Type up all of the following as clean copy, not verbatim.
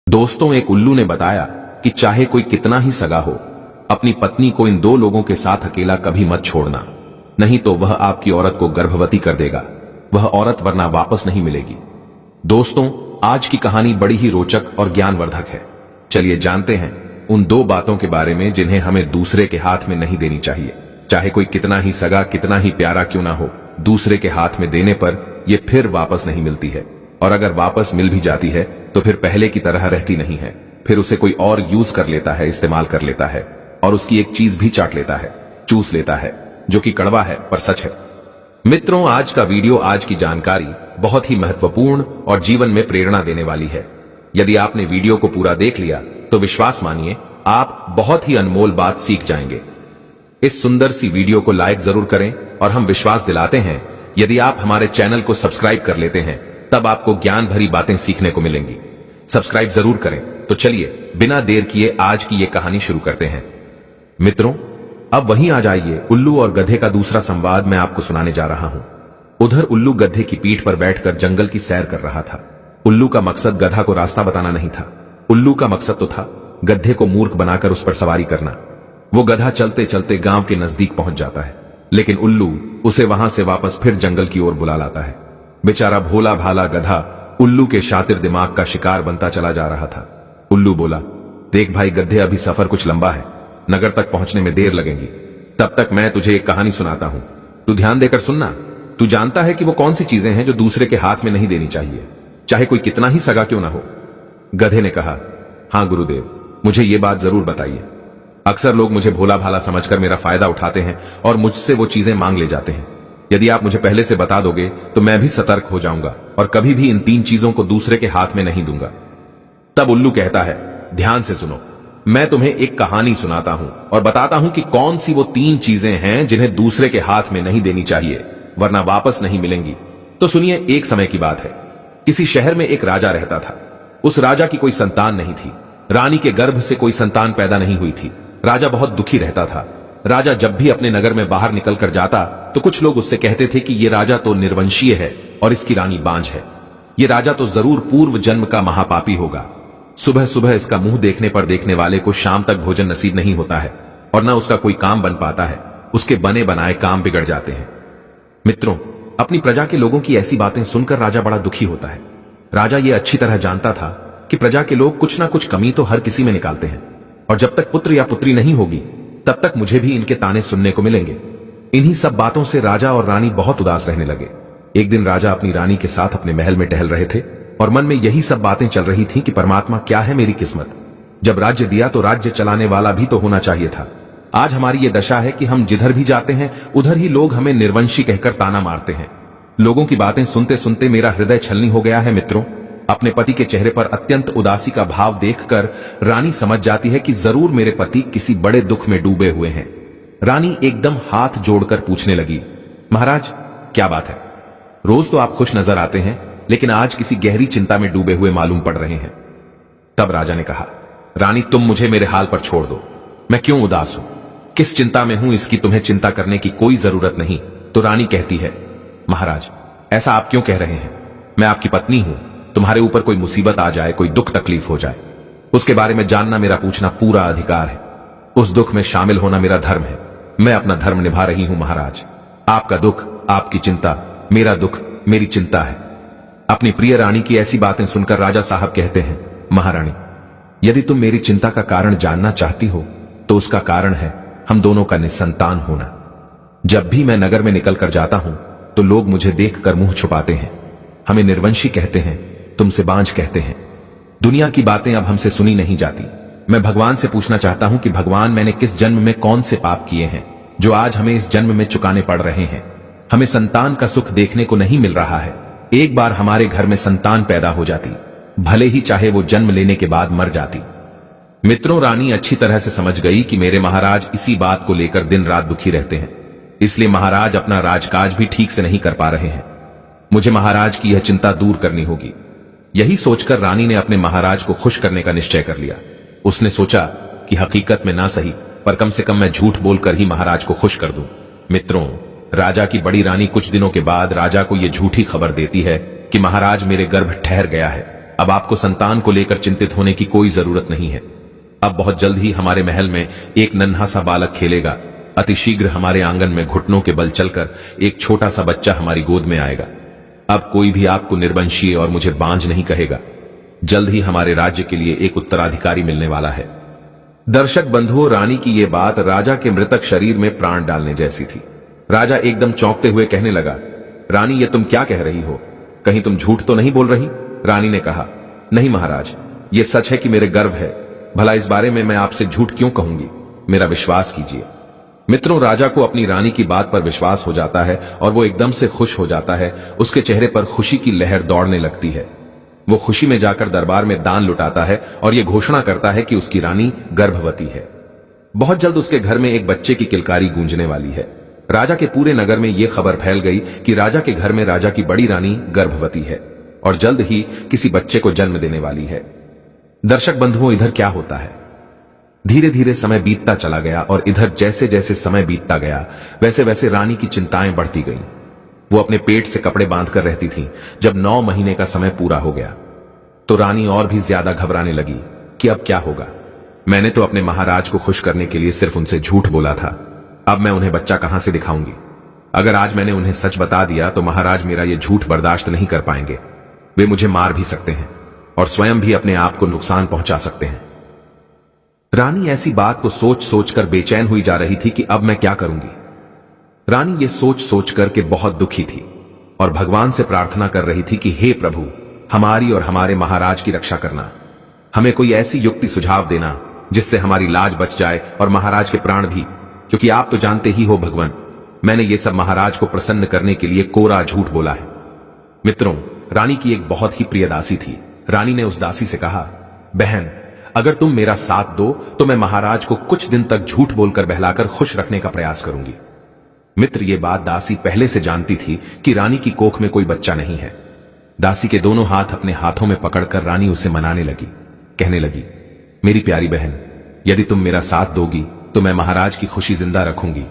दोस्तों, एक उल्लू ने बताया कि चाहे कोई कितना ही सगा हो, अपनी पत्नी को इन दो लोगों के साथ अकेला कभी मत छोड़ना, नहीं तो वह आपकी औरत को गर्भवती कर देगा। वह औरत वरना वापस नहीं मिलेगी। दोस्तों, आज की कहानी बड़ी ही रोचक और ज्ञानवर्धक है। चलिए जानते हैं उन दो बातों के बारे में जिन्हें हमें दूसरे के हाथ में नहीं देनी चाहिए। चाहे कोई कितना ही सगा, कितना ही प्यारा क्यों ना हो, दूसरे के हाथ में देने पर यह फिर वापस नहीं मिलती है। और अगर वापस मिल भी जाती है तो फिर पहले की तरह रहती नहीं है। फिर उसे कोई और यूज कर लेता है, इस्तेमाल कर लेता है और उसकी एक चीज भी चाट लेता है, चूस लेता है, जो कि कड़वा है पर सच है। मित्रों, आज का वीडियो, आज की जानकारी बहुत ही महत्वपूर्ण और जीवन में प्रेरणा देने वाली है। यदि आपने वीडियो को पूरा देख लिया तो विश्वास मानिए आप बहुत ही अनमोल बात सीख जाएंगे। इस सुंदर सी वीडियो को लाइक जरूर करें और हम विश्वास दिलाते हैं यदि आप हमारे चैनल को सब्सक्राइब कर लेते हैं तब आपको ज्ञान भरी बातें सीखने को मिलेंगी। सब्सक्राइब जरूर करें। तो चलिए बिना देर किए आज की ये कहानी शुरू करते हैं। मित्रों, अब वहीं आ जाइए। उल्लू और गधे का दूसरा संवाद मैं आपको सुनाने जा रहा हूं। उधर उल्लू गधे की पीठ पर बैठकर जंगल की सैर कर रहा था। उल्लू का मकसद गधा को रास्ता बताना नहीं था। उल्लू का मकसद तो था गधे को मूर्ख बनाकर उस पर सवारी करना। वो गधा चलते चलते गांव के नजदीक पहुंच जाता है, लेकिन उल्लू उसे वहां से वापस फिर जंगल की ओर बुला लाता है। बेचारा भोला भाला गधा उल्लू के शातिर दिमाग का शिकार बनता चला जा रहा था। उल्लू बोला, देख भाई गधे, अभी सफर कुछ लंबा है, नगर तक पहुंचने में देर लगेगी। तब तक मैं तुझे एक कहानी सुनाता हूं, तू ध्यान देकर सुनना। तू जानता है कि वो कौन सी चीजें हैं जो दूसरे के हाथ में नहीं देनी चाहिए, चाहे कोई कितना ही सगा क्यों ना हो। गधे ने कहा, हां गुरुदेव, मुझे ये बात जरूर बताइए। अक्सर लोग मुझे भोला भाला समझकर मेरा फायदा उठाते हैं और मुझसे वो चीजें मांग ले जाते हैं। यदि आप मुझे पहले से बता दोगे तो मैं भी सतर्क हो जाऊंगा और कभी भी इन तीन चीजों को दूसरे के हाथ में नहीं दूंगा। तब उल्लू कहता है, ध्यान से सुनो, मैं तुम्हें एक कहानी सुनाता हूं और बताता हूं कि कौन सी वो तीन चीजें हैं जिन्हें दूसरे के हाथ में नहीं देनी चाहिए, वरना वापस नहीं मिलेंगी। तो सुनिए, एक समय की बात है। किसी शहर में एक राजा रहता था। उस राजा की कोई संतान नहीं थी। रानी के गर्भ से कोई संतान पैदा नहीं हुई थी। राजा बहुत दुखी रहता था। राजा जब भी अपने नगर में बाहर निकल कर जाता तो कुछ लोग उससे कहते थे कि ये राजा तो निर्वंशीय है और इसकी रानी बांझ है। ये राजा तो जरूर पूर्व जन्म का महापापी होगा। सुबह सुबह इसका मुंह देखने पर देखने वाले को शाम तक भोजन नसीब नहीं होता है और न उसका कोई काम बन पाता है। उसके बने बनाए काम बिगड़ जाते हैं। मित्रों, अपनी प्रजा के लोगों की ऐसी बातें सुनकर राजा बड़ा दुखी होता है। राजा ये अच्छी तरह जानता था कि प्रजा के लोग कुछ ना कुछ कमी तो हर किसी में निकालते हैं और जब तक पुत्र या पुत्री नहीं होगी तब तक मुझे भी इनके ताने सुनने को मिलेंगे। इन्हीं सब बातों से राजा और रानी बहुत उदास रहने लगे। एक दिन राजा अपनी रानी के साथ अपने महल में टहल रहे थे और मन में यही सब बातें चल रही थीं कि परमात्मा, क्या है मेरी किस्मत, जब राज्य दिया तो राज्य चलाने वाला भी तो होना चाहिए था। आज हमारी ये दशा है कि हम जिधर भी जाते हैं उधर ही लोग हमें निर्वंशी कहकर ताना मारते हैं। लोगों की बातें सुनते सुनते मेरा हृदय छलनी हो गया है। मित्रों, अपने पति के चेहरे पर अत्यंत उदासी का भाव देखकर रानी समझ जाती है कि जरूर मेरे पति किसी बड़े दुख में डूबे हुए हैं। रानी एकदम हाथ जोड़कर पूछने लगी, महाराज क्या बात है? रोज तो आप खुश नजर आते हैं, लेकिन आज किसी गहरी चिंता में डूबे हुए मालूम पड़ रहे हैं। तब राजा ने कहा, रानी तुम मुझे मेरे हाल पर छोड़ दो। मैं क्यों उदास हूं, किस चिंता में हूं, इसकी तुम्हें चिंता करने की कोई जरूरत नहीं। तो रानी कहती है, महाराज ऐसा आप क्यों कह रहे हैं? मैं आपकी पत्नी हूं। तुम्हारे ऊपर कोई मुसीबत आ जाए, कोई दुख तकलीफ हो जाए, उसके बारे में जानना मेरा पूछना पूरा अधिकार है। उस दुख में शामिल होना मेरा धर्म है। मैं अपना धर्म निभा रही हूं महाराज। आपका दुख, आपकी चिंता, मेरा दुख, मेरी चिंता है। अपनी प्रिय रानी की ऐसी बातें सुनकर राजा साहब कहते हैं, महारानी यदि तुम मेरी चिंता का कारण जानना चाहती हो तो उसका कारण है हम दोनों का निसंतान होना। जब भी मैं नगर में निकल कर जाता हूं तो लोग मुझे देखकर मुंह छुपाते हैं, हमें निर्वंशी कहते हैं, तुमसे बांझ कहते हैं। दुनिया की बातें अब हमसे सुनी नहीं जाती। मैं भगवान से पूछना चाहता हूं कि भगवान, मैंने किस जन्म में कौन से पाप किए हैं जो आज हमें इस जन्म में चुकाने पड़ रहे हैं? हमें संतान का सुख देखने को नहीं मिल रहा है। एक बार हमारे घर में संतान पैदा हो जाती, भले ही चाहे वो जन्म लेने के बाद मर जाती। मित्रों, रानी अच्छी तरह से समझ गई कि मेरे महाराज इसी बात को लेकर दिन रात दुखी रहते हैं, इसलिए महाराज अपना राजकाज भी ठीक से नहीं कर पा रहे हैं। मुझे महाराज की यह चिंता दूर करनी होगी। यही सोचकर रानी ने अपने महाराज को खुश करने का निश्चय कर लिया। उसने सोचा कि हकीकत में ना सही पर कम से कम मैं झूठ बोलकर ही महाराज को खुश कर दूं। मित्रों, राजा की बड़ी रानी कुछ दिनों के बाद राजा को यह झूठी खबर देती है कि महाराज मेरे गर्भ ठहर गया है अब आपको संतान को लेकर चिंतित होने की कोई जरूरत नहीं है। अब बहुत जल्द ही हमारे महल में एक नन्हा सा बालक खेलेगा। अतिशीघ्र हमारे आंगन में घुटनों के बल चलकर एक छोटा सा बच्चा हमारी गोद में आएगा। अब कोई भी आपको निर्वंशीय और मुझे बांझ नहीं कहेगा। जल्द ही हमारे राज्य के लिए एक उत्तराधिकारी मिलने वाला है। दर्शक बंधुओं, रानी की यह बात राजा के मृतक शरीर में प्राण डालने जैसी थी। राजा एकदम चौंकते हुए कहने लगा, रानी ये तुम क्या कह रही हो? कहीं तुम झूठ तो नहीं बोल रही? रानी ने कहा, नहीं महाराज, ये सच है कि मेरे गर्भ है। भला इस बारे में मैं आपसे झूठ क्यों कहूंगी? मेरा विश्वास कीजिए। मित्रों, राजा को अपनी रानी की बात पर विश्वास हो जाता है और वो एकदम से खुश हो जाता है। उसके चेहरे पर खुशी की लहर दौड़ने लगती है। वो खुशी में जाकर दरबार में दान लुटाता है और ये घोषणा करता है कि उसकी रानी गर्भवती है। बहुत जल्द उसके घर में एक बच्चे की किलकारी गूंजने वाली है। राजा के पूरे नगर में यह खबर फैल गई कि राजा के घर में राजा की बड़ी रानी गर्भवती है और जल्द ही किसी बच्चे को जन्म देने वाली है। दर्शक बंधुओं, इधर क्या होता है? धीरे धीरे समय बीतता चला गया और इधर जैसे जैसे समय बीतता गया वैसे वैसे रानी की चिंताएं बढ़ती गईं। वो अपने पेट से कपड़े बांधकर रहती थी। जब 9 महीने का समय पूरा हो गया तो रानी और भी ज्यादा घबराने लगी कि अब क्या होगा। मैंने तो अपने महाराज को खुश करने के लिए सिर्फ उनसे झूठ बोला था। अब मैं उन्हें बच्चा कहां से दिखाऊंगी? अगर आज मैंने उन्हें सच बता दिया तो महाराज मेरा यह झूठ बर्दाश्त नहीं कर पाएंगे। वे मुझे मार भी सकते हैं और स्वयं भी अपने आप को नुकसान पहुंचा सकते हैं। रानी ऐसी बात को सोच सोचकर बेचैन हुई जा रही थी कि अब मैं क्या करूंगी। रानी ये सोच सोचकर के बहुत दुखी थी और भगवान से प्रार्थना कर रही थी कि हे प्रभु, हमारी और हमारे महाराज की रक्षा करना। हमें कोई ऐसी युक्ति सुझाव देना जिससे हमारी लाज बच जाए और महाराज के प्राण भी, क्योंकि आप तो जानते ही हो भगवान, मैंने ये सब महाराज को प्रसन्न करने के लिए कोरा झूठ बोला है। मित्रों, रानी की एक बहुत ही प्रिय दासी थी। रानी ने उस दासी से कहा, बहन, अगर तुम मेरा साथ दो तो मैं महाराज को कुछ दिन तक झूठ बोलकर बहलाकर खुश रखने का प्रयास करूंगी। मित्र, ये बात दासी पहले से जानती थी कि रानी की कोख में कोई बच्चा नहीं है। दासी के दोनों हाथ अपने हाथों में पकड़कर रानी उसे मनाने लगी। कहने लगी, मेरी प्यारी बहन, यदि तुम मेरा साथ दोगी तो मैं महाराज की खुशी जिंदा रखूंगी।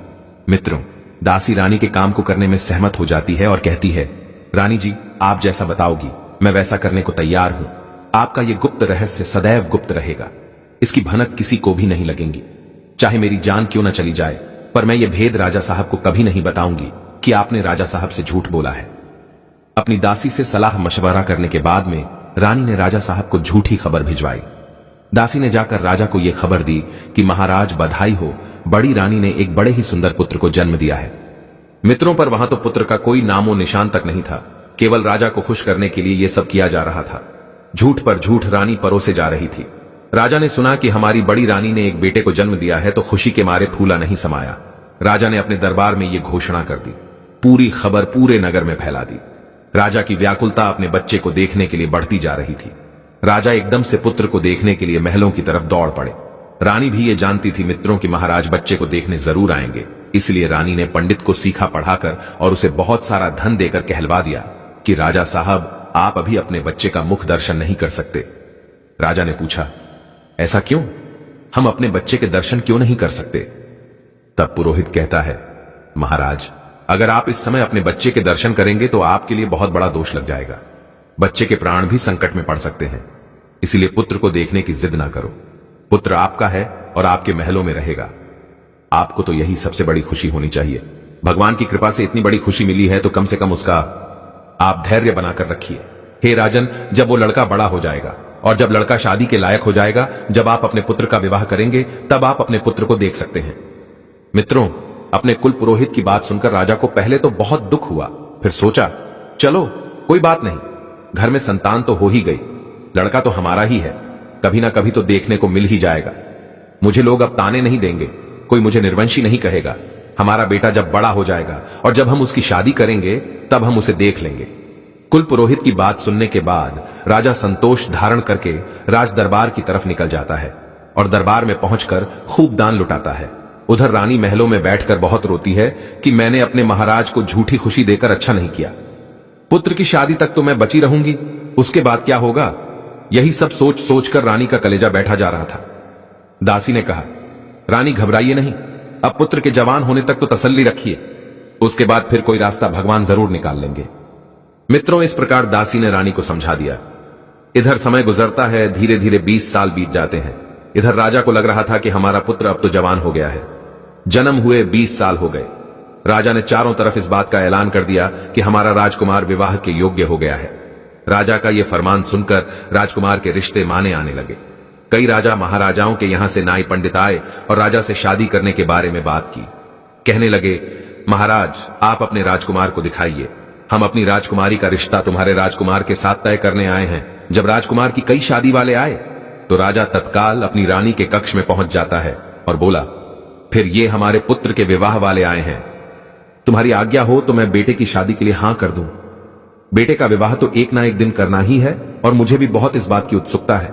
मित्रों, दासी रानी के काम को करने में सहमत हो जाती है और कहती है, रानी जी, आप जैसा बताओगी मैं वैसा करने को तैयार हूं। आपका यह गुप्त रहस्य सदैव गुप्त रहेगा। इसकी भनक किसी को भी नहीं लगेंगी। चाहे मेरी जान क्यों न चली जाए, पर मैं ये भेद राजा साहब को कभी नहीं बताऊंगी कि आपने राजा साहब से झूठ बोला है। अपनी दासी से सलाह मशवरा करने के बाद में रानी ने राजा साहब को झूठी खबर भिजवाई। दासी ने जाकर राजा को यह खबर दी कि महाराज बधाई हो, बड़ी रानी ने एक बड़े ही सुंदर पुत्र को जन्म दिया है। मित्रों, पर वहां तो पुत्र का कोई नामो निशान तक नहीं था। केवल राजा को खुश करने के लिए यह सब किया जा रहा था। झूठ पर झूठ रानी परोसे जा रही थी। राजा ने सुना कि हमारी बड़ी रानी ने एक बेटे को जन्म दिया है तो खुशी के मारे फूला नहीं समाया। राजा ने अपने दरबार में यह घोषणा कर दी। पूरी खबर पूरे नगर में फैला दी। राजा की व्याकुलता अपने बच्चे को देखने के लिए बढ़ती जा रही थी। राजा एकदम से पुत्र को देखने के लिए महलों की तरफ दौड़ पड़े। रानी भी ये जानती थी मित्रों कि महाराज बच्चे को देखने जरूर आएंगे, इसलिए रानी ने पंडित को सीखा पढ़ाकर और उसे बहुत सारा धन देकर कहलवा दिया कि राजा साहब, आप अभी अपने बच्चे का मुख दर्शन नहीं कर सकते। राजा ने पूछा, ऐसा क्यों? हम अपने बच्चे के दर्शन क्यों नहीं कर सकते? तब पुरोहित कहता है, महाराज, अगर आप इस समय अपने बच्चे के दर्शन करेंगे तो आपके लिए बहुत बड़ा दोष लग जाएगा। बच्चे के प्राण भी संकट में पड़ सकते हैं। इसलिए पुत्र को देखने की जिद ना करो। पुत्र आपका है और आपके महलों में रहेगा। आपको तो यही सबसे बड़ी खुशी होनी चाहिए। भगवान की कृपा से इतनी बड़ी खुशी मिली है तो कम से कम उसका आप धैर्य बनाकर रखिए। हे राजन, जब वो लड़का बड़ा हो जाएगा और जब लड़का शादी के लायक हो जाएगा, जब आप अपने पुत्र का विवाह करेंगे, तब आप अपने पुत्र को देख सकते हैं। मित्रों, अपने कुल पुरोहित की बात सुनकर राजा को पहले तो बहुत दुख हुआ, फिर सोचा, चलो कोई बात नहीं, घर में संतान तो हो ही गई, लड़का तो हमारा ही है, कभी ना कभी तो देखने को मिल ही जाएगा। मुझे लोग अब ताने नहीं देंगे, कोई मुझे निर्वंशी नहीं कहेगा। हमारा बेटा जब बड़ा हो जाएगा और जब हम उसकी शादी करेंगे तब हम उसे देख लेंगे। कुल पुरोहित की बात सुनने के बाद राजा संतोष धारण करके राज दरबार की तरफ निकल जाता है और दरबार में पहुंचकर खूब दान लुटाता है। उधर रानी महलों में बैठकर बहुत रोती है कि मैंने अपने महाराज को झूठी खुशी देकर अच्छा नहीं किया। पुत्र की शादी तक तो मैं बची रहूंगी, उसके बाद क्या होगा? यही सब सोच सोचकर रानी का कलेजा बैठा जा रहा था। दासी ने कहा, रानी घबराइए नहीं, अब पुत्र के जवान होने तक तो तसल्ली रखिए, उसके बाद फिर कोई रास्ता भगवान जरूर निकाल लेंगे। मित्रों, इस प्रकार दासी ने रानी को समझा दिया। इधर समय गुजरता है, धीरे धीरे 20 साल बीत जाते हैं। इधर राजा को लग रहा था कि हमारा पुत्र अब तो जवान हो गया है। जन्म हुए 20 साल हो गए। राजा ने चारों तरफ इस बात का ऐलान कर दिया कि हमारा राजकुमार विवाह के योग्य हो गया है। राजा का यह फरमान सुनकर राजकुमार के रिश्ते माने आने लगे। कई राजा महाराजाओं के यहां से नाई पंडित आए और राजा से शादी करने के बारे में बात की। कहने लगे, महाराज आप अपने राजकुमार को दिखाइए, हम अपनी राजकुमारी का रिश्ता तुम्हारे राजकुमार के साथ तय करने आए हैं। जब राजकुमार की कई शादी वाले आए तो राजा तत्काल अपनी रानी के कक्ष में पहुंच जाता है और बोला, फिर ये हमारे पुत्र के विवाह वाले आए हैं, तुम्हारी आज्ञा हो तो मैं बेटे की शादी के लिए हां कर दूं। बेटे का विवाह तो एक ना एक दिन करना ही है और मुझे भी बहुत इस बात की उत्सुकता है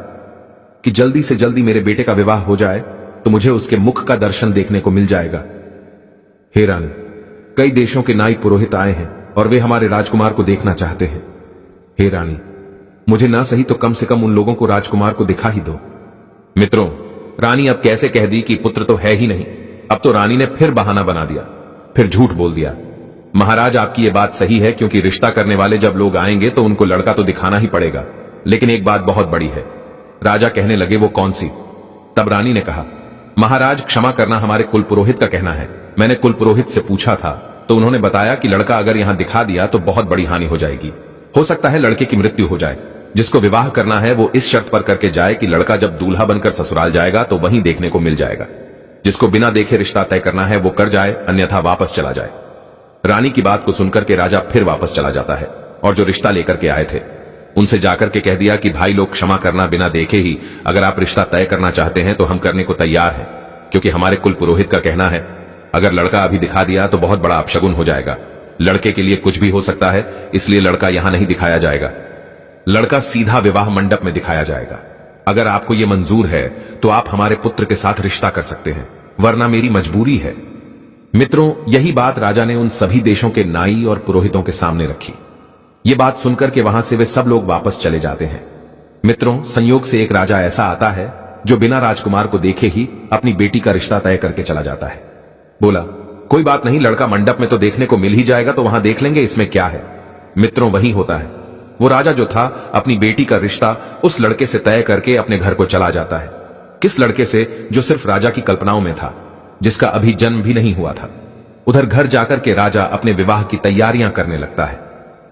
कि जल्दी से जल्दी मेरे बेटे का विवाह हो जाए तो मुझे उसके मुख का दर्शन देखने को मिल जाएगा। हे रानी, कई देशों के नाई पुरोहित आए हैं और वे हमारे राजकुमार को देखना चाहते हैं। हे रानी, मुझे ना सही तो कम से कम उन लोगों को राजकुमार को दिखा ही दो। मित्रों, रानी अब कैसे कह दी कि पुत्र तो है ही नहीं। अब तो रानी ने फिर बहाना बना दिया, फिर झूठ बोल दिया। महाराज आपकी ये बात सही है, क्योंकि रिश्ता करने वाले जब लोग आएंगे तो उनको लड़का तो दिखाना ही पड़ेगा, लेकिन एक बात बहुत बड़ी है। राजा कहने लगे, वो कौन सी? तब रानी ने कहा, महाराज क्षमा करना, हमारे कुल पुरोहित का कहना है। मैंने कुल पुरोहित से पूछा था तो उन्होंने बताया कि लड़का अगर यहां दिखा दिया तो बहुत बड़ी हानि हो जाएगी। हो सकता है लड़के की मृत्यु हो जाए। जिसको विवाह करना है वो इस शर्त पर करके जाए कि लड़का जब दूल्हा बनकर ससुराल जाएगा तो वहीं देखने को मिल जाएगा। जिसको बिना देखे रिश्ता तय करना है वो कर जाए, अन्यथा वापस चला जाए। रानी की बात को सुनकर के राजा फिर वापस चला जाता है और जो रिश्ता लेकर के आए थे उनसे जाकर के कह दिया कि भाई लोग क्षमा करना, बिना देखे ही अगर आप रिश्ता तय करना चाहते हैं तो हम करने को तैयार हैं, क्योंकि हमारे कुल पुरोहित का कहना है अगर लड़का अभी दिखा दिया तो बहुत बड़ा अपशगुन हो जाएगा। लड़के के लिए कुछ भी हो सकता है, इसलिए लड़का यहां नहीं दिखाया जाएगा। लड़का सीधा विवाह मंडप में दिखाया जाएगा। अगर आपको यह मंजूर है तो आप हमारे पुत्र के साथ रिश्ता कर सकते हैं, वरना मेरी मजबूरी है। मित्रों, यही बात राजा ने उन सभी देशों के नाई और पुरोहितों के सामने रखी। ये बात सुनकर के वहां से वे सब लोग वापस चले जाते हैं। मित्रों, संयोग से एक राजा ऐसा आता है जो बिना राजकुमार को देखे ही अपनी बेटी का रिश्ता तय करके चला जाता है। बोला, कोई बात नहीं, लड़का मंडप में तो देखने को मिल ही जाएगा, तो वहां देख लेंगे, इसमें क्या है। मित्रों, वही होता है। वो राजा जो था अपनी बेटी का रिश्ता उस लड़के से तय करके अपने घर को चला जाता है। किस लड़के से? जो सिर्फ राजा की कल्पनाओं में था, जिसका अभी जन्म भी नहीं हुआ था। उधर घर जाकर के राजा अपने विवाह की तैयारियां करने लगता है।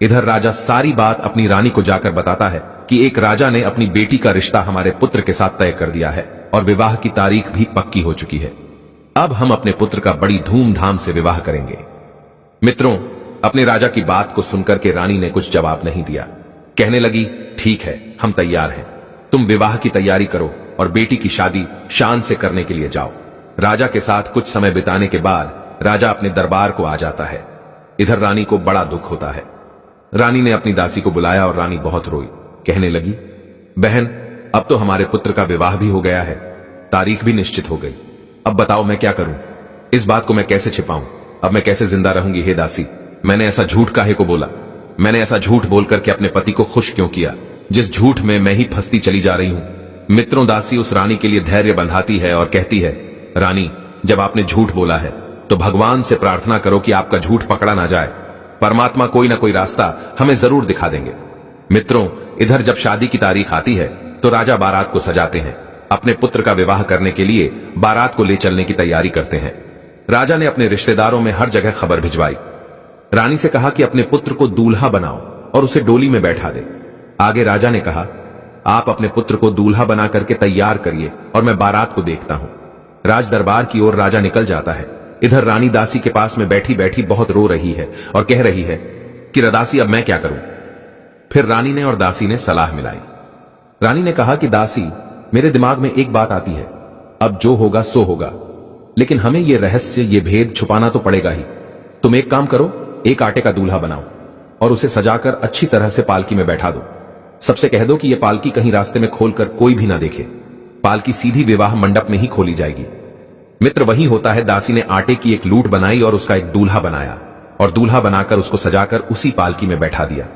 इधर राजा सारी बात अपनी रानी को जाकर बताता है कि एक राजा ने अपनी बेटी का रिश्ता हमारे पुत्र के साथ तय कर दिया है और विवाह की तारीख भी पक्की हो चुकी है। अब हम अपने पुत्र का बड़ी धूमधाम से विवाह करेंगे। मित्रों, अपने राजा की बात को सुनकर के रानी ने कुछ जवाब नहीं दिया। कहने लगी, ठीक है, हम तैयार हैं, तुम विवाह की तैयारी करो और बेटी की शादी शान से करने के लिए जाओ। राजा के साथ कुछ समय बिताने के बाद राजा अपने दरबार को आ जाता है। इधर रानी को बड़ा दुख होता है। रानी ने अपनी दासी को बुलाया और रानी बहुत रोई। कहने लगी, बहन, अब तो हमारे पुत्र का विवाह भी हो गया है, तारीख भी निश्चित हो गई। अब बताओ मैं क्या करूं? इस बात को मैं कैसे छिपाऊं? अब मैं कैसे जिंदा रहूंगी? हे दासी, मैंने ऐसा झूठ काहे को बोला? मैंने ऐसा झूठ बोलकर के अपने पति को खुश क्यों किया, जिस झूठ में मैं ही फंसती चली जा रही हूं। मित्रों, दासी उस रानी के लिए धैर्य बंधाती है और कहती है, रानी, जब आपने झूठ बोला है तो भगवान से प्रार्थना करो कि आपका झूठ पकड़ा ना जाए। परमात्मा कोई ना कोई रास्ता हमें जरूर दिखा देंगे। मित्रों, इधर जब शादी की तारीख आती है तो राजा बारात को सजाते हैं। अपने पुत्र का विवाह करने के लिए बारात को ले चलने की तैयारी करते हैं। राजा ने अपने रिश्तेदारों में हर जगह खबर भिजवाई। रानी से कहा कि अपने पुत्र को दूल्हा बनाओ और उसे डोली में बैठा दे। आगे राजा ने कहा, आप अपने पुत्र को दूल्हा बना करके तैयार करिए और मैं बारात को देखता हूं। राज दरबार की ओर राजा निकल जाता है। इधर रानी दासी के पास में बैठी बैठी बहुत रो रही है और कह रही है कि दासी, अब मैं क्या करूं? फिर रानी ने और दासी ने सलाह मिलाई। रानी ने कहा कि दासी, मेरे दिमाग में एक बात आती है, अब जो होगा सो होगा, लेकिन हमें यह रहस्य, यह भेद छुपाना तो पड़ेगा ही। तुम एक काम करो, एक आटे का दूल्हा बनाओ और उसे सजाकर अच्छी तरह से पालकी में बैठा दो। सबसे कह दो कि यह पालकी कहीं रास्ते में खोलकर कोई भी ना देखे। पालकी सीधी विवाह मंडप में ही खोली जाएगी। मित्र, वही होता है। दासी ने आटे की एक लूट बनाई और उसका एक दूल्हा बनाया और दूल्हा बनाकर उसको सजाकर उसी पालकी में बैठा दिया।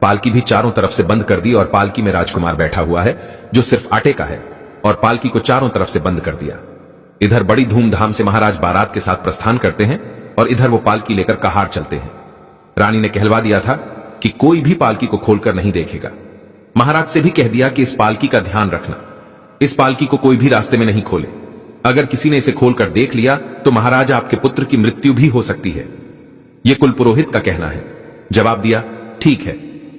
पालकी भी चारों तरफ से बंद कर दी और पालकी में राजकुमार बैठा हुआ है जो सिर्फ आटे का है, और पालकी को चारों तरफ से बंद कर दिया। इधर बड़ी धूमधाम से महाराज बारात के साथ प्रस्थान करते हैं और इधर वो पालकी लेकर कहार चलते हैं। रानी ने कहलवा दिया था कि कोई भी पालकी को खोलकर नहीं देखेगा। महाराज से भी कह दिया कि इस पालकी का ध्यान रखना, इस पालकी को कोई भी रास्ते में नहीं खोले। अगर किसी ने इसे खोलकर देख लिया तो महाराज आपके पुत्र की मृत्यु भी हो सकती है। यह कुल पुरोहित का कहना है। जवाब दिया, ठीक है।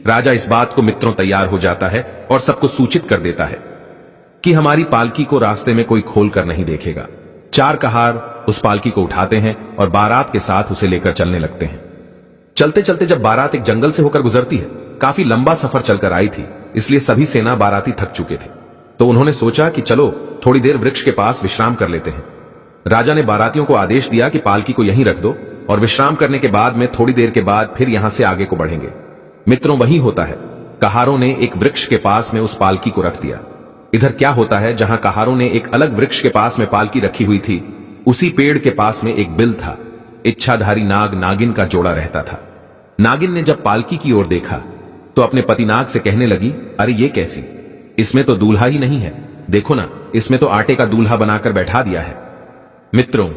राजा इस बात को मित्रों तैयार हो जाता है और सबको सूचित कर देता है कि हमारी पालकी को रास्ते में कोई खोल कर नहीं देखेगा। 4 कहार उस पालकी को उठाते हैं और बारात के साथ उसे लेकर चलने लगते हैं। चलते चलते जब बारात एक जंगल से होकर गुजरती है, काफी लंबा सफर चलकर आई थी, इसलिए सभी सेना बाराती थक चुके थे। तो उन्होंने सोचा कि चलो थोड़ी देर वृक्ष के पास विश्राम कर लेते हैं। राजा ने बारातियों को आदेश दिया कि पालकी को यहीं रख दो और विश्राम करने के बाद में थोड़ी देर के बाद फिर यहां से आगे को बढ़ेंगे। मित्रों, वही होता है। कहारों ने एक वृक्ष के पास में उस पालकी को रख दिया। इधर क्या होता है, जहां कहारों ने एक अलग वृक्ष के पास में पालकी रखी हुई थी, उसी पेड़ के पास में एक बिल था। इच्छाधारी नाग नागिन का जोड़ा रहता था। नागिन ने जब पालकी की ओर देखा तो अपने पति नाग से कहने लगी, अरे ये कैसी, इसमें तो दूल्हा ही नहीं है। देखो ना, इसमें तो आटे का दूल्हा बनाकर बैठा दिया है। मित्रों,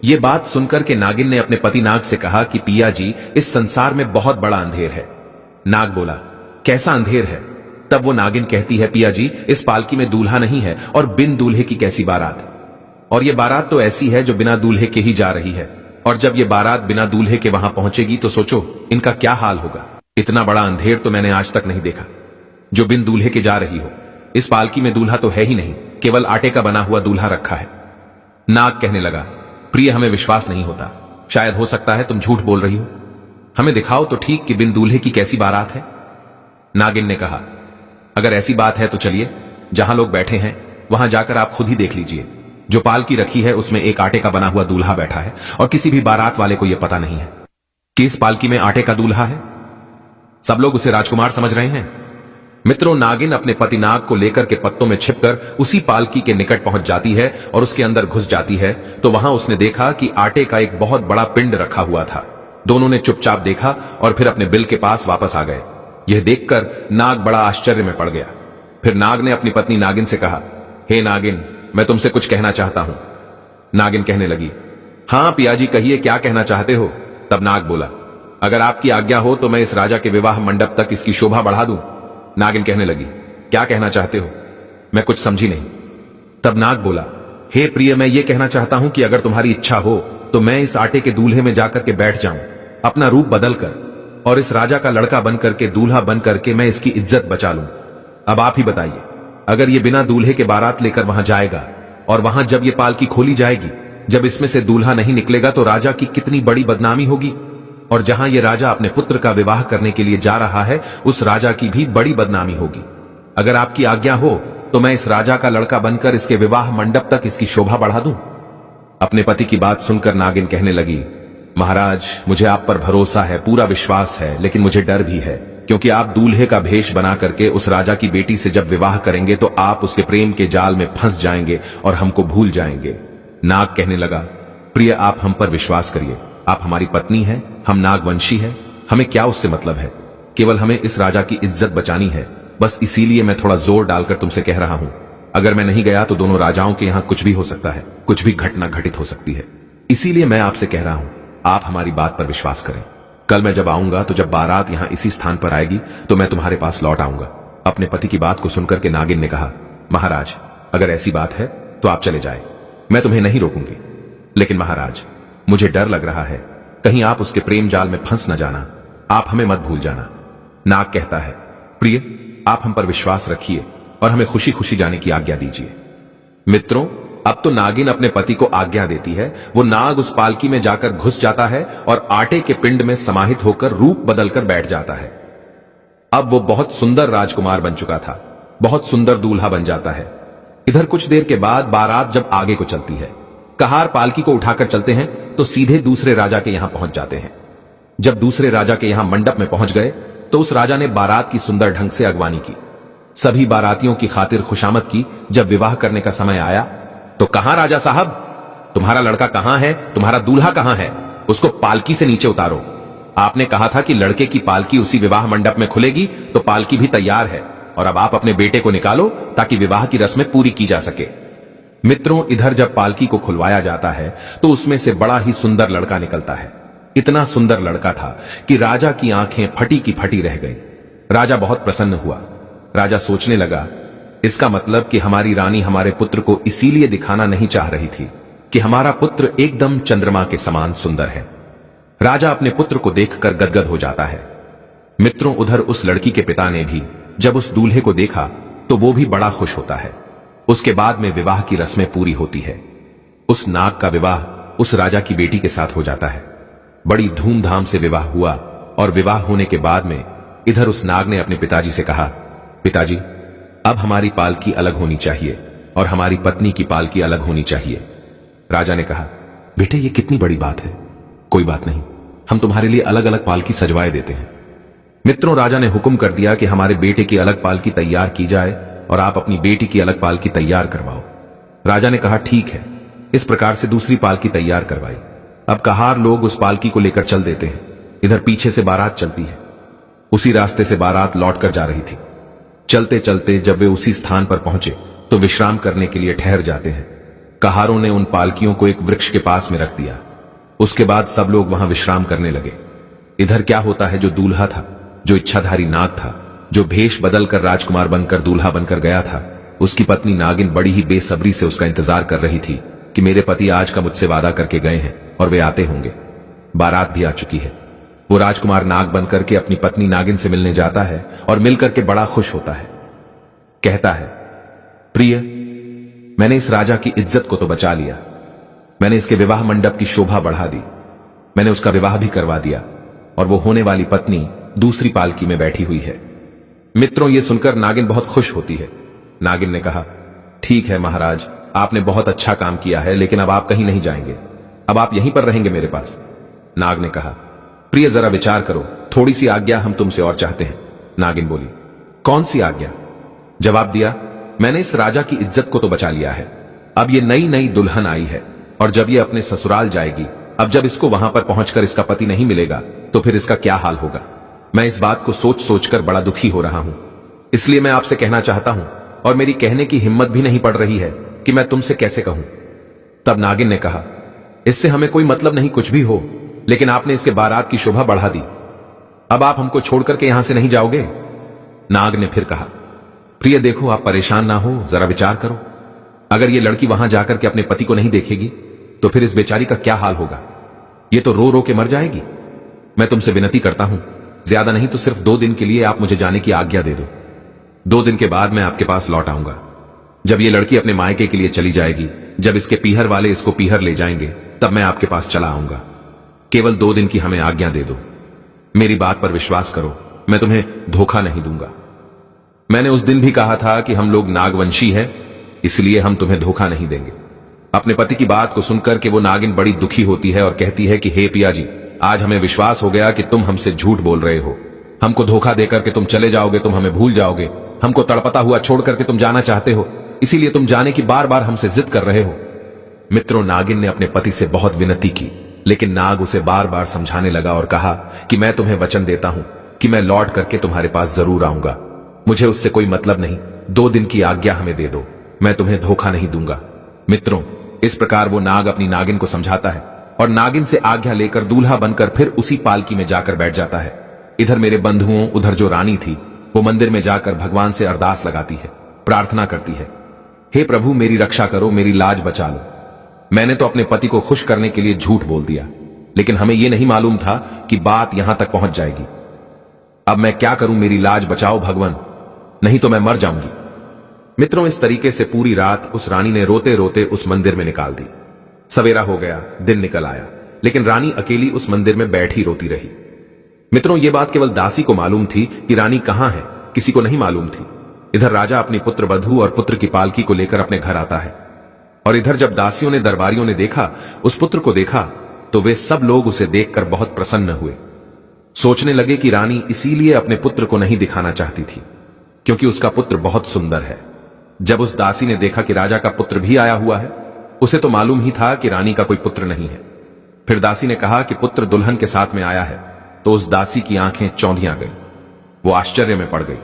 ये बात सुनकर के नागिन ने अपने पति नाग से कहा कि पिया जी, इस संसार में बहुत बड़ा अंधेर है। नाग बोला, कैसा अंधेर है? तब वो नागिन कहती है, पिया जी, इस पालकी में दूल्हा नहीं है और बिन दूल्हे की कैसी बारात। और ये बारात तो ऐसी है जो बिना दूल्हे के ही जा रही है, और जब ये बारात बिना दूल्हे के वहां पहुंचेगी तो सोचो इनका क्या हाल होगा। इतना बड़ा अंधेर तो मैंने आज तक नहीं देखा जो बिन दूल्हे के जा रही हो। इस पालकी में दूल्हा तो है ही नहीं, केवल आटे का बना हुआ दूल्हा रखा है। नाग कहने लगा, प्रिय, हमें विश्वास नहीं होता। शायद हो सकता है तुम झूठ बोल रही हो। हमें दिखाओ तो ठीक कि बिन दूल्हे की कैसी बारात है। नागिन ने कहा, अगर ऐसी बात है तो चलिए, जहां लोग बैठे हैं वहां जाकर आप खुद ही देख लीजिए। जो पालकी रखी है उसमें एक आटे का बना हुआ दूल्हा बैठा है और किसी भी बारात वाले को यह पता नहीं है कि इस पालकी में आटे का दूल्हा है। सब लोग उसे राजकुमार समझ रहे हैं। मित्रों, नागिन अपने पति नाग को लेकर के पत्तों में छिपकर उसी पालकी के निकट पहुंच जाती है और उसके अंदर घुस जाती है तो वहां उसने देखा कि आटे का एक बहुत बड़ा पिंड रखा हुआ था। दोनों ने चुपचाप देखा और फिर अपने बिल के पास वापस आ गए। यह देखकर नाग बड़ा आश्चर्य में पड़ गया। फिर नाग ने अपनी पत्नी नागिन से कहा, हे नागिन, मैं तुमसे कुछ कहना चाहता हूं। नागिन कहने लगी, हां पिया जी, कहिए, क्या कहना चाहते हो। तब नाग बोला, अगर आपकी आज्ञा हो तो मैं इस राजा के विवाह मंडप तक इसकी शोभा बढ़ा दूं। नागिन कहने लगी, क्या कहना चाहते हो? मैं कुछ समझी नहीं। तब नाग बोला, हे प्रिय, मैं ये कहना चाहता हूं कि अगर तुम्हारी इच्छा हो तो मैं इस आटे के दूल्हे में जाकर के बैठ जाऊं, अपना रूप बदलकर, और इस राजा का लड़का बनकर के, दूल्हा बनकर के मैं इसकी इज्जत बचा लूं। अब आप ही बताइए, अगर ये बिना दूल्हे के बारात लेकर वहां जाएगा और वहां जब ये पालकी खोली जाएगी, जब इसमें से दूल्हा नहीं निकलेगा तो राजा की कितनी बड़ी बदनामी होगी। और जहां ये राजा अपने पुत्र का विवाह करने के लिए जा रहा है, उस राजा की भी बड़ी बदनामी होगी। अगर आपकी आज्ञा हो तो मैं इस राजा का लड़का बनकर इसके विवाह मंडप तक इसकी शोभा बढ़ा दूं। अपने पति की बात सुनकर नागिन कहने लगी, महाराज, मुझे आप पर भरोसा है, पूरा विश्वास है, लेकिन मुझे डर भी है, क्योंकि आप दूल्हे का भेष बना करके उस राजा की बेटी से जब विवाह करेंगे तो आप उसके प्रेम के जाल में फंस जाएंगे और हमको भूल जाएंगे। नाग कहने लगा, प्रिय, आप हम पर विश्वास करिए। आप हमारी पत्नी हैं, हम नागवंशी हैं, हमें क्या उससे मतलब है। केवल हमें इस राजा की इज्जत बचानी है, बस इसीलिए मैं थोड़ा जोर डालकर तुमसे कह रहा हूं। अगर मैं नहीं गया तो दोनों राजाओं के यहां कुछ भी हो सकता है, कुछ भी घटना घटित हो सकती है। इसीलिए मैं आपसे कह रहा हूं, आप हमारी बात पर विश्वास करें। कल मैं जब आऊंगा तो जब बारात यहां इसी स्थान पर आएगी तो मैं तुम्हारे पास लौट आऊंगा। अपने पति की बात को सुनकर के नागिन ने कहा, महाराज, अगर ऐसी बात है तो आप चले जाए, मैं तुम्हें नहीं रोकूंगी। लेकिन महाराज, मुझे डर लग रहा है, कहीं आप उसके प्रेम जाल में फंस न जाना, आप हमें मत भूल जाना। नाग कहता है, प्रिय, आप हम पर विश्वास रखिए और हमें खुशी खुशी जाने की आज्ञा दीजिए। मित्रों, अब तो नागिन अपने पति को आज्ञा देती है। वो नाग उस पालकी में जाकर घुस जाता है और आटे के पिंड में समाहित होकर रूप बदलकर बैठ जाता है। अब वो बहुत सुंदर राजकुमार बन चुका था, बहुत सुंदर दूल्हा बन जाता है। इधर कुछ देर के बाद बारात जब आगे को चलती है, कहार पालकी को उठाकर चलते हैं तो सीधे दूसरे राजा के यहां पहुंच जाते हैं। जब दूसरे राजा के यहां मंडप में पहुंच गए तो उस राजा ने बारात की सुंदर ढंग से अगवानी की, सभी बारातियों की खातिर खुशामद की। जब विवाह करने का समय आया तो कहां राजा साहब, तुम्हारा लड़का कहां है, तुम्हारा दूल्हा कहां है, उसको पालकी से नीचे उतारो। आपने कहा था कि लड़के की पालकी उसी विवाह मंडप में खुलेगी, तो पालकी भी तैयार है, और अब आप अपने बेटे को निकालो ताकि विवाह की रस्में पूरी की जा सके। मित्रों, इधर जब पालकी को खुलवाया जाता है तो उसमें से बड़ा ही सुंदर लड़का निकलता है। इतना सुंदर लड़का था कि राजा की आंखें फटी की फटी रह गई। राजा बहुत प्रसन्न हुआ। राजा सोचने लगा, इसका मतलब कि हमारी रानी हमारे पुत्र को इसीलिए दिखाना नहीं चाह रही थी कि हमारा पुत्र एकदम चंद्रमा के समान सुंदर है। राजा अपने पुत्र को देखकर गदगद हो जाता है। मित्रों, उधर उस लड़की के पिता ने भी जब उस दूल्हे को देखा तो वो भी बड़ा खुश होता है। उसके बाद में विवाह की रस्में पूरी होती है। उस नाग का विवाह उस राजा की बेटी के साथ हो जाता है। बड़ी धूमधाम से विवाह हुआ और विवाह होने के बाद में इधर उस नाग ने अपने पिताजी से कहा, पिताजी, अब हमारी पालकी अलग होनी चाहिए और हमारी पत्नी की पालकी अलग होनी चाहिए। राजा ने कहा, बेटे, ये कितनी बड़ी बात है। कोई बात नहीं, हम तुम्हारे लिए अलग अलग पालकी सजवाए देते हैं। मित्रों, राजा ने हुक्म कर दिया कि हमारे बेटे की अलग पालकी तैयार की जाए और आप अपनी बेटी की अलग पालकी तैयार करवाओ। राजा ने कहा, ठीक है। इस प्रकार से दूसरी पालकी तैयार करवाई। अब कहार लोग उस पालकी को लेकर चल देते हैं। इधर पीछे से बारात चलती है। उसी रास्ते से बारात लौट कर जा रही थी। चलते चलते जब वे उसी स्थान पर पहुंचे तो विश्राम करने के लिए ठहर जाते हैं। कहारों ने उन पालकियों को एक वृक्ष के पास में रख दिया। उसके बाद सब लोग वहां विश्राम करने लगे। इधर क्या होता है, जो दूल्हा था, जो इच्छाधारी नाग था, जो भेष बदलकर राजकुमार बनकर दूल्हा बनकर गया था, उसकी पत्नी नागिन बड़ी ही बेसब्री से उसका इंतजार कर रही थी कि मेरे पति आज का मुझसे वादा करके गए हैं और वे आते होंगे। बारात भी आ चुकी है। वो राजकुमार नाग बनकर के अपनी पत्नी नागिन से मिलने जाता है और मिलकर के बड़ा खुश होता है। कहता है, प्रिय, मैंने इस राजा की इज्जत को तो बचा लिया। मैंने इसके विवाह मंडप की शोभा बढ़ा दी। मैंने उसका विवाह भी करवा दिया और वो होने वाली पत्नी दूसरी पालकी में बैठी हुई है। मित्रों, ये सुनकर नागिन बहुत खुश होती है। नागिन ने कहा, ठीक है महाराज, आपने बहुत अच्छा काम किया है, लेकिन अब आप कहीं नहीं जाएंगे। अब आप यहीं पर रहेंगे मेरे पास। नाग ने कहा, प्रिय, जरा विचार करो, थोड़ी सी आज्ञा हम तुमसे और चाहते हैं। नागिन बोली, कौन सी आज्ञा? जवाब दिया, मैंने इस राजा की इज्जत को तो बचा लिया है। अब ये नई नई दुल्हन आई है और जब ये अपने ससुराल जाएगी, अब जब इसको वहां पर पहुंचकर इसका पति नहीं मिलेगा तो फिर इसका क्या हाल होगा। मैं इस बात को सोच सोचकर बड़ा दुखी हो रहा हूं। इसलिए मैं आपसे कहना चाहता हूं और मेरी कहने की हिम्मत भी नहीं पड़ रही है कि मैं तुमसे कैसे कहूं। तब नागिन ने कहा, इससे हमें कोई मतलब नहीं, कुछ भी हो, लेकिन आपने इसके बारात की शोभा बढ़ा दी। अब आप हमको छोड़कर के यहां से नहीं जाओगे? नाग ने फिर कहा, प्रिय, देखो, आप परेशान ना हो, जरा विचार करो। अगर ये लड़की वहां जाकर के अपने पति को नहीं देखेगी तो फिर इस बेचारी का क्या हाल होगा। ये तो रो रो के मर जाएगी। मैं तुमसे विनती करता हूं, ज्यादा नहीं तो सिर्फ 2 दिन के लिए आप मुझे जाने की आज्ञा दे दो। 2 दिन के बाद मैं आपके पास लौट आऊंगा। जब ये लड़की अपने मायके के लिए चली जाएगी, जब इसके पीहर वाले इसको पीहर ले जाएंगे, तब मैं आपके पास चला आऊंगा। केवल 2 दिन की हमें आज्ञा दे दो। मेरी बात पर विश्वास करो, मैं तुम्हें धोखा नहीं दूंगा। मैंने उस दिन भी कहा था कि हम लोग नागवंशी हैं, इसलिए हम तुम्हें धोखा नहीं देंगे। अपने पति की बात को सुनकर के वो नागिन बड़ी दुखी होती है और कहती है कि हे पिया जी, आज हमें विश्वास हो गया कि तुम हमसे झूठ बोल रहे हो। हमको धोखा देकर के तुम चले जाओगे, तुम हमें भूल जाओगे। हमको तड़पता हुआ छोड़ करके तुम जाना चाहते हो, इसीलिए तुम जाने की बार बार हमसे जिद कर रहे हो। मित्रों, नागिन ने अपने पति से बहुत विनती की, लेकिन नाग उसे बार बार समझाने लगा और कहा कि मैं तुम्हें वचन देता हूं कि मैं लौट करके तुम्हारे पास जरूर आऊंगा। मुझे उससे कोई मतलब नहीं, 2 दिन की आज्ञा हमें दे दो, मैं तुम्हें धोखा नहीं दूंगा। मित्रों, इस प्रकार वो नाग अपनी नागिन को समझाता है और नागिन से आज्ञा लेकर दूल्हा बनकर फिर उसी पालकी में जाकर बैठ जाता है। इधर मेरे बंधुओं, उधर जो रानी थी, वो मंदिर में जाकर भगवान से अरदास लगाती है, प्रार्थना करती है, हे प्रभु, मेरी रक्षा करो, मेरी लाज बचा लो। मैंने तो अपने पति को खुश करने के लिए झूठ बोल दिया, लेकिन हमें यह नहीं मालूम था कि बात यहां तक पहुंच जाएगी। अब मैं क्या करूं, मेरी लाज बचाओ भगवान, नहीं तो मैं मर जाऊंगी। मित्रों, इस तरीके से पूरी रात उस रानी ने रोते रोते उस मंदिर में निकाल दी। सवेरा हो गया, दिन निकल आया, लेकिन रानी अकेली उस मंदिर में बैठी रोती रही। मित्रों, यह बात केवल दासी को मालूम थी कि रानी कहां है, किसी को नहीं मालूम थी। इधर राजा अपनी पुत्र वधू और पुत्र की पालकी को लेकर अपने घर आता है, और इधर जब दासियों ने, दरबारियों ने देखा, उस पुत्र को देखा, तो वे सब लोग उसे देखकर बहुत प्रसन्न हुए। सोचने लगे कि रानी इसीलिए अपने पुत्र को नहीं दिखाना चाहती थी, क्योंकि उसका पुत्र बहुत सुंदर है। जब उस दासी ने देखा कि राजा का पुत्र भी आया हुआ है, उसे तो मालूम ही था कि रानी का कोई पुत्र नहीं है। फिर दासी ने कहा कि पुत्र दुल्हन के साथ में आया है, तो उस दासी की आंखें चौंधियां गई। वो आश्चर्य में पड़ गई,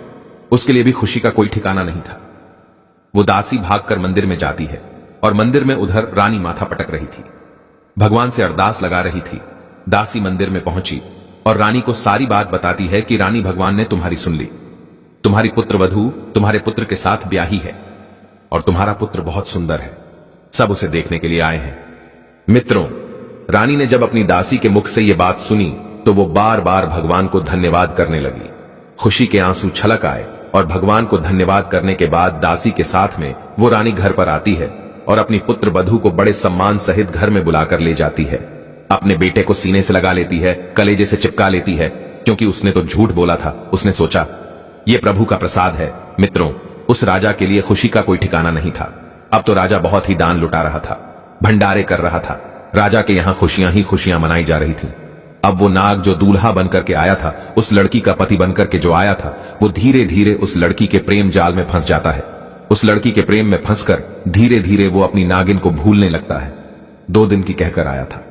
उसके लिए भी खुशी का कोई ठिकाना नहीं था। वो दासी भागकर मंदिर में जाती है और मंदिर में उधर रानी माथा पटक रही थी, भगवान से अरदास लगा रही थी। दासी मंदिर में पहुंची और रानी को सारी बात बताती है कि रानी, भगवान ने तुम्हारी सुन ली। तुम्हारी पुत्र वधू तुम्हारे पुत्र के साथ ब्याही है और तुम्हारा पुत्र बहुत सुंदर है, सब उसे देखने के लिए आए हैं। मित्रों, रानी ने जब अपनी दासी के मुख से यह बात सुनी तो वो बार बार भगवान को धन्यवाद करने लगी। खुशी के आंसू छलक आए और भगवान को धन्यवाद करने के बाद दासी के साथ में वो रानी घर पर आती है और अपनी पुत्र वधू को बड़े सम्मान सहित घर में बुलाकर ले जाती है। अपने बेटे को सीने से लगा लेती है, कलेजे से चिपका लेती है, क्योंकि उसने तो झूठ बोला था। उसने सोचा ये प्रभु का प्रसाद है। मित्रों, उस राजा के लिए खुशी का कोई ठिकाना नहीं था। अब तो राजा बहुत ही दान लुटा रहा था, भंडारे कर रहा था। राजा के यहां खुशियां ही खुशियां मनाई जा रही थी। अब वो नाग जो दूल्हा बनकर के आया था, उस लड़की का पति बनकर के जो आया था, वो धीरे धीरे उस लड़की के प्रेम जाल में फंस जाता है। उस लड़की के प्रेम में फंसकर धीरे धीरे वो अपनी नागिन को भूलने लगता है। 2 दिन की कहकर आया था,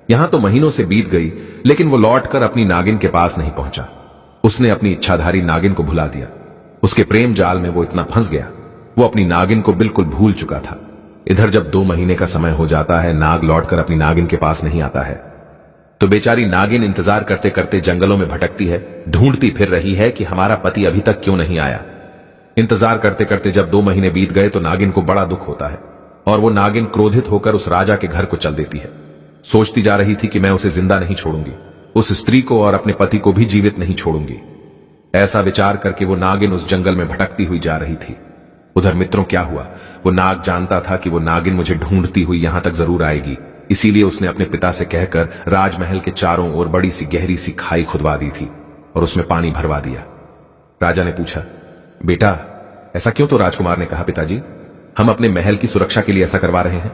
यहां तो महीनों से बीत गई, लेकिन वो लौटकर अपनी नागिन के पास नहीं पहुंचा। उसने अपनी इच्छाधारी नागिन को भुला दिया। उसके प्रेम जाल में वो इतना फंस गया, वो अपनी नागिन को बिल्कुल भूल चुका था। इधर जब 2 महीने का समय हो जाता है, नाग लौटकर अपनी नागिन के पास नहीं आता है, तो बेचारी नागिन इंतजार करते करते जंगलों में भटकती है, ढूंढती फिर रही है कि हमारा पति अभी तक क्यों नहीं आया। इंतजार करते करते जब 2 महीने बीत गए तो नागिन को बड़ा दुख होता है और वो नागिन क्रोधित होकर उस राजा के घर को चल देती है। सोचती जा रही थी कि मैं उसे जिंदा नहीं छोड़ूंगी, उस स्त्री को और अपने पति को भी जीवित नहीं छोड़ूंगी। ऐसा विचार करके वो नागिन उस जंगल में भटकती हुई जा रही थी। उधर मित्रों क्या हुआ, वो नाग जानता था कि वो नागिन मुझे ढूंढती हुई यहां तक जरूर आएगी, इसीलिए उसने अपने पिता से कहकर राजमहल के चारों ओर बड़ी सी गहरी सी खाई खुदवा दी थी और उसमें पानी भरवा दिया। राजा ने पूछा, बेटा ऐसा क्यों? तो राजकुमार ने कहा, पिताजी हम अपने महल की सुरक्षा के लिए ऐसा करवा रहे हैं।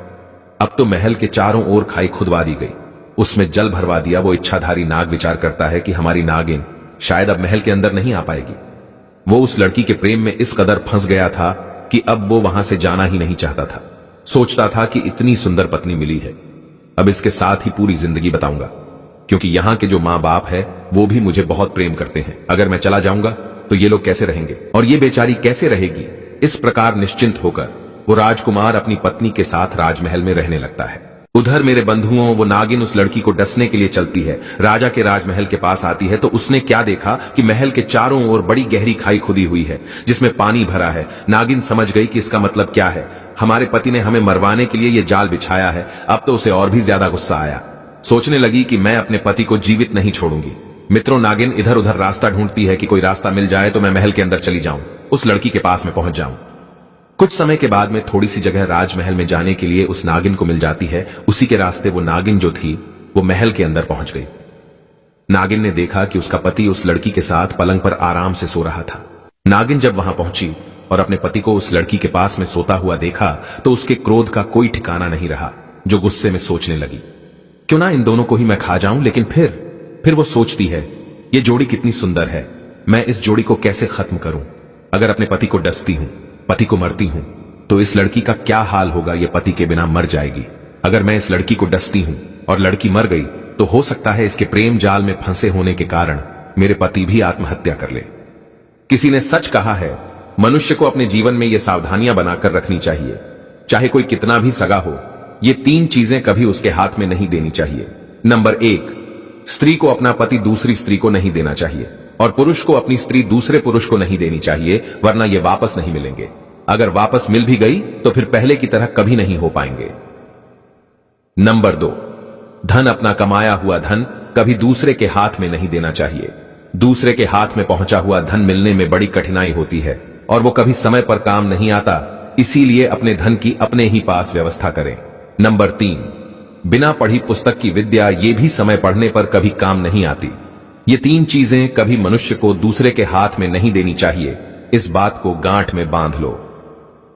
अब तो महल के चारों ओर खाई खुदवा दी गई, उसमें जल भरवा दिया। वो इच्छाधारी नाग विचार करता है कि हमारी नागिन शायद अब महल के अंदर नहीं आ पाएगी। वो उस लड़की के प्रेम में इस कदर फंस गया था कि अब वो वहां से जाना ही नहीं चाहता था। सोचता था कि इतनी सुंदर पत्नी मिली है, अब इसके साथ ही पूरी जिंदगी बताऊंगा, क्योंकि यहां के जो मां बाप है वो भी मुझे बहुत प्रेम करते हैं। अगर मैं चला जाऊंगा तो ये लोग कैसे रहेंगे और ये बेचारी कैसे रहेगी। इस प्रकार निश्चिंत होकर वो राजकुमार अपनी पत्नी के साथ राजमहल में रहने लगता है। उधर मेरे बंधुओं, वो नागिन उस लड़की को डसने के लिए चलती है, राजा के राजमहल के पास आती है तो उसने क्या देखा कि महल के चारों ओर बड़ी गहरी खाई खुदी हुई है जिसमें पानी भरा है। नागिन समझ गई कि इसका मतलब क्या है, हमारे पति ने हमें मरवाने के लिए ये जाल बिछाया है। अब तो उसे और भी ज्यादा गुस्सा आया। सोचने लगी कि मैं अपने पति को जीवित नहीं छोड़ूंगी। मित्रों, नागिन इधर उधर रास्ता ढूंढती है कि कोई रास्ता मिल जाए तो मैं महल के अंदर चली जाऊं, उस लड़की के पास में पहुंच जाऊं। कुछ समय के बाद में थोड़ी सी जगह राजमहल में जाने के लिए उस नागिन को मिल जाती है। उसी के रास्ते वो नागिन जो थी वो महल के अंदर पहुंच गई। नागिन ने देखा कि उसका पति उस लड़की के साथ पलंग पर आराम से सो रहा था। नागिन जब वहां पहुंची और अपने पति को उस लड़की के पास में सोता हुआ देखा तो उसके क्रोध का कोई ठिकाना नहीं रहा, जो गुस्से में सोचने लगी, क्यों ना इन दोनों को ही मैं खा जाऊं। लेकिन फिर वो सोचती है, ये जोड़ी कितनी सुंदर है, मैं इस जोड़ी को कैसे खत्म करूं। अगर अपने पति को डसती हूं, पति को मरती हूं, तो इस लड़की का क्या हाल होगा, ये पति के बिना मर जाएगी। अगर मैं इस लड़की को डसती हूं और लड़की मर गई तो हो सकता है इसके प्रेम जाल में फंसे होने के कारण मेरे पति भी आत्महत्या कर ले। किसी ने सच कहा है, मनुष्य को अपने जीवन में ये सावधानियां बनाकर रखनी चाहिए, चाहे कोई कितना भी सगा हो। ये 3 चीजें कभी उसके हाथ में नहीं देनी चाहिए। नंबर 1, स्त्री को अपना पति दूसरी स्त्री को नहीं देना चाहिए और पुरुष को अपनी स्त्री दूसरे पुरुष को नहीं देनी चाहिए, वरना ये वापस नहीं मिलेंगे। अगर वापस मिल भी गई तो फिर पहले की तरह कभी नहीं हो पाएंगे। नंबर 2, धन, अपना कमाया हुआ धन कभी दूसरे के हाथ में नहीं देना चाहिए। दूसरे के हाथ में पहुंचा हुआ धन मिलने में बड़ी कठिनाई होती है और वो कभी समय पर काम नहीं आता, इसीलिए अपने धन की अपने ही पास व्यवस्था करें। नंबर 3, बिना पढ़ी पुस्तक की विद्या ये भी समय पढ़ने पर कभी काम नहीं आती। ये 3 चीजें कभी मनुष्य को दूसरे के हाथ में नहीं देनी चाहिए, इस बात को गांठ में बांध लो।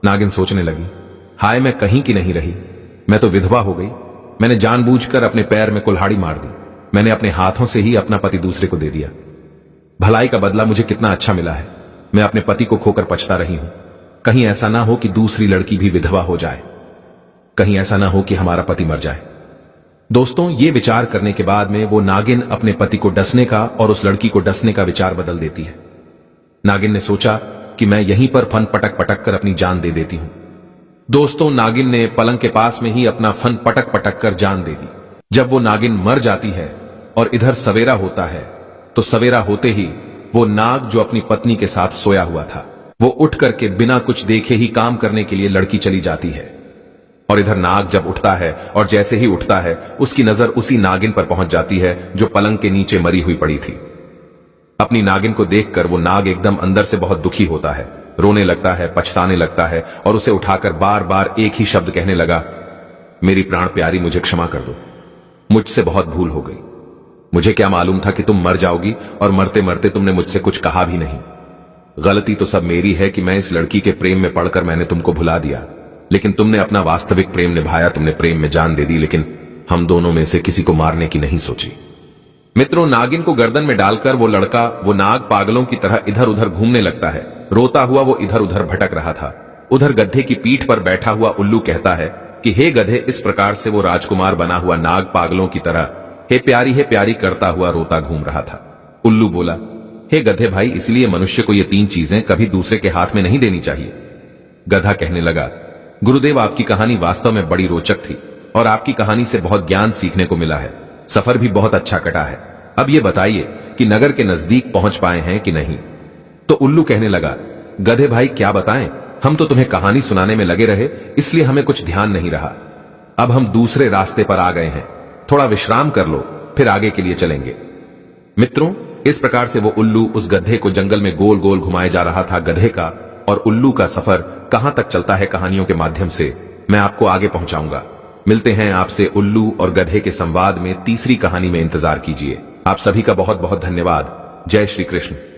नागिन सोचने लगी, हाय मैं कहीं की नहीं रही, मैं तो विधवा हो गई। मैंने जानबूझकर अपने पैर में कुल्हाड़ी मार दी, मैंने अपने हाथों से ही अपना पति दूसरे को दे दिया। भलाई का बदला मुझे कितना अच्छा मिला है, मैं अपने पति को खोकर पछता रही हूं। कहीं ऐसा ना हो कि दूसरी लड़की भी विधवा हो जाए, कहीं ऐसा ना हो कि हमारा पति मर जाए। दोस्तों, ये विचार करने के बाद में वो नागिन अपने पति को डसने का और उस लड़की को डसने का विचार बदल देती है। नागिन ने सोचा कि मैं यहीं पर फन पटक पटक कर अपनी जान दे देती हूं। दोस्तों, नागिन ने पलंग के पास में ही अपना फन पटक पटक कर जान दे दी। जब वो नागिन मर जाती है और इधर सवेरा होता है तो सवेरा होते ही वो नाग जो अपनी पत्नी के साथ सोया हुआ था, वो उठ करके बिना कुछ देखे ही काम करने के लिए लड़की चली जाती है। और इधर नाग जब उठता है और जैसे ही उठता है उसकी नजर उसी नागिन पर पहुंच जाती है जो पलंग के नीचे मरी हुई पड़ी थी। अपनी नागिन को देखकर वो नाग एकदम अंदर से बहुत दुखी होता है, रोने लगता है, पछताने लगता है और उसे उठाकर बार बार एक ही शब्द कहने लगा, मेरी प्राण प्यारी, मुझे क्षमा कर दो, मुझसे बहुत भूल हो गई। मुझे क्या मालूम था कि तुम मर जाओगी और मरते मरते तुमने मुझसे कुछ कहा भी नहीं। गलती तो सब मेरी है कि मैं इस लड़की के प्रेम में पड़कर मैंने तुमको भुला दिया, लेकिन तुमने अपना वास्तविक प्रेम निभाया, तुमने प्रेम में जान दे दी, लेकिन हम दोनों में से किसी को मारने की नहीं सोची। मित्रों, नागिन को गर्दन में डालकर वो लड़का, वो नाग पागलों की तरह इधर उधर घूमने लगता है। रोता हुआ वो इधर उधर भटक रहा था। उधर गधे की पीठ पर बैठा हुआ उल्लू कहता है कि हे गधे, इस प्रकार से वो राजकुमार बना हुआ नाग पागलों की तरह हे प्यारी करता हुआ रोता घूम रहा था। उल्लू बोला, हे गधे भाई, इसलिए मनुष्य को ये 3 चीजें कभी दूसरे के हाथ में नहीं देनी चाहिए। गधा कहने लगा, गुरुदेव, आपकी कहानी वास्तव में बड़ी रोचक थी और आपकी कहानी से बहुत ज्ञान सीखने को मिला है। सफर भी बहुत अच्छा कटा है। अब ये बताइए कि नगर के नजदीक पहुंच पाए हैं कि नहीं। तो उल्लू कहने लगा, गधे भाई, क्या बताएं, हम तो तुम्हें कहानी सुनाने में लगे रहे, इसलिए हमें कुछ ध्यान नहीं रहा। अब हम दूसरे रास्ते पर आ गए हैं, थोड़ा विश्राम कर लो, फिर आगे के लिए चलेंगे। मित्रों, इस प्रकार से वो उल्लू उस गधे को जंगल में गोल गोल घुमाए जा रहा था। गधे का और उल्लू का सफर कहां तक चलता है कहानियों के माध्यम से, मैं आपको आगे पहुंचाऊंगा। मिलते हैं आपसे उल्लू और गधे के संवाद में तीसरी कहानी में। इंतजार कीजिए। आप सभी का बहुत बहुत धन्यवाद। जय श्री कृष्ण।